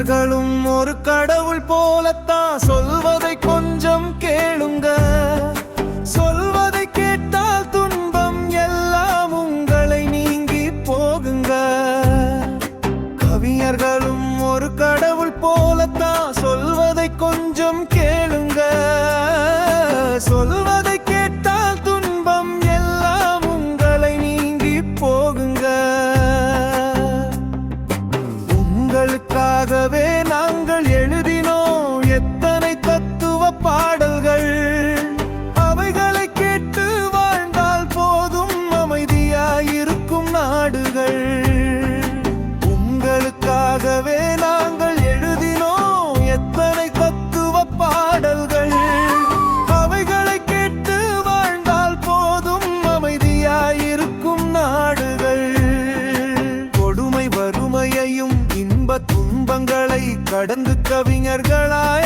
கவிஞர்களும் ஒரு கடவுள் போலத்தான், சொல்வதை கொஞ்சம் கேளுங்க. சொல்வதை கேட்டால் துன்பம் எல்லாம் உங்களை நீங்கி போகுங்க. கவிஞர்களும் ஒரு கடவுள் போலத்தான், சொல்வதை கொஞ்சம் கேளுங்க. சொல்வதை கேட்டால் துன்பம் எல்லாம் உங்களை நீங்கி போகுங்க. உங்களுக்காகவே நாங்கள் எழுதினோம் எத்தனை தத்துவ பாடல்கள். அவைகளை கேட்டு வாழ்ந்தால் போதும் அமைதியாயிருக்கும் நாடுகள். உங்களுக்காகவே நாங்கள் எழுதினோம் எத்தனை தத்துவ பாடல்கள். அவைகளை கேட்டு வாழ்ந்தால் போதும் அமைதியாயிருக்கும் நாடுகள். கொடுமை வறுமையையும் இன்ப துன்பங்களை கடந்து கவிஞர்களாயாகிறோம்.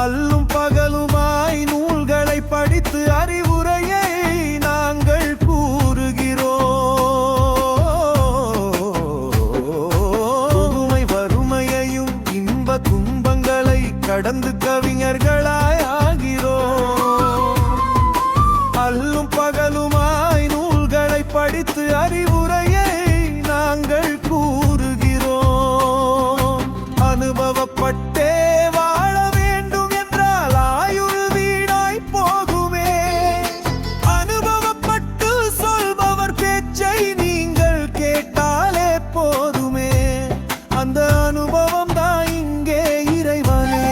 அல்லும் பகலுமாய் நூல்களை படித்து அறிவுரையை நாங்கள் கொடுமை வறுமையையும் இன்ப துன்பங்களை கடந்து கவிஞர்களாயாகிறோம். அல்லும் பகலுமாய் நூல்களை படித்து அறிவுரையை நாங்கள் கூறுகிறோம். அனுபவப்பட்டே வாழ வேண்டும் என்றால் ஆயுள் வீணாய் போகுமே. அனுபவப்பட்டு சொல்பவர் பேச்சை நீங்கள் கேட்டாலே போதுமே. அந்த அனுபவம் தான் இங்கே இறைவனே.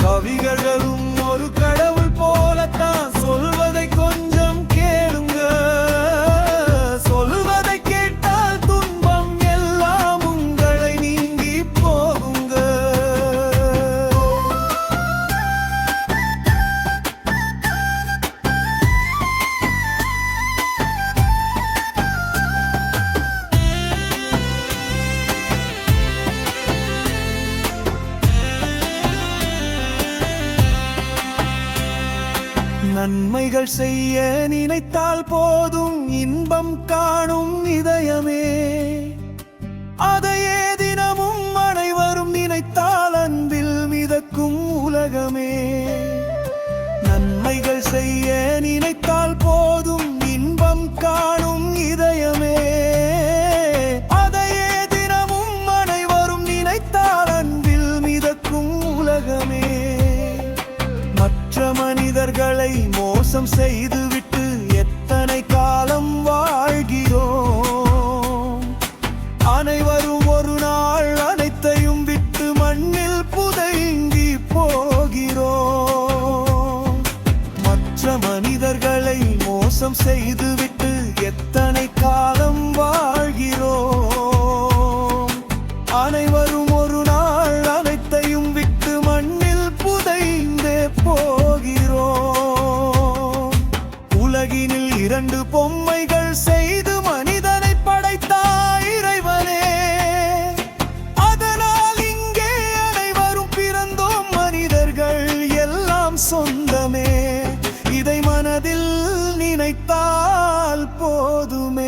கவிஞர்களும் ஒரு கடவுள் போலத்தான், சொல்வதை கொஞ்சம் கேளுங்க. சொல்வதை கேட்டால் துன்பம் எல்லாம் உங்களை நீங்கி போகுங்க. நன்மைகள் செய்ய நினைத்தால் போதும் இன்பம் காணும் இதயமே. அதையே தினமும் அனைவரும் நினைத்தால் அன்பில் மிதக்கும் உலகமே. நன்மைகள் செய்ய நினைத்தால் போதும் இன்பம் காணும் இதயமே. அதையே தினமும் அனைவரும் நினைத்தால் அன்பில் மிதக்கும் உலகமே. மற்ற மனிதர்களை மோசம் செய்துவிட்டு எத்தனை காலம் வாழ்கிறோம். அனைவரும் ஒரு நாள் அனைத்தையும் விட்டு மண்ணில் புதைங்கி போகிறோம். மற்ற மனிதர்களை மோசம் செய்துவிட்டு எத்தனை காலம் வாழ்கிறோம். அனைவரும் ஒரு நாள் அனைத்தையும் விட்டு மண்ணில் புதைந்தே போகிறோம். உலகினில் இரண்டு பொம்மைகள் செய்து மனிதனை படைத்தாய் இறைவனே. அதனால் இங்கே அனைவரும் பிறந்தோம், மனிதர்கள் எல்லாம் சொந்தமே. இதை மனதில் நினைத்தால் போதுமே.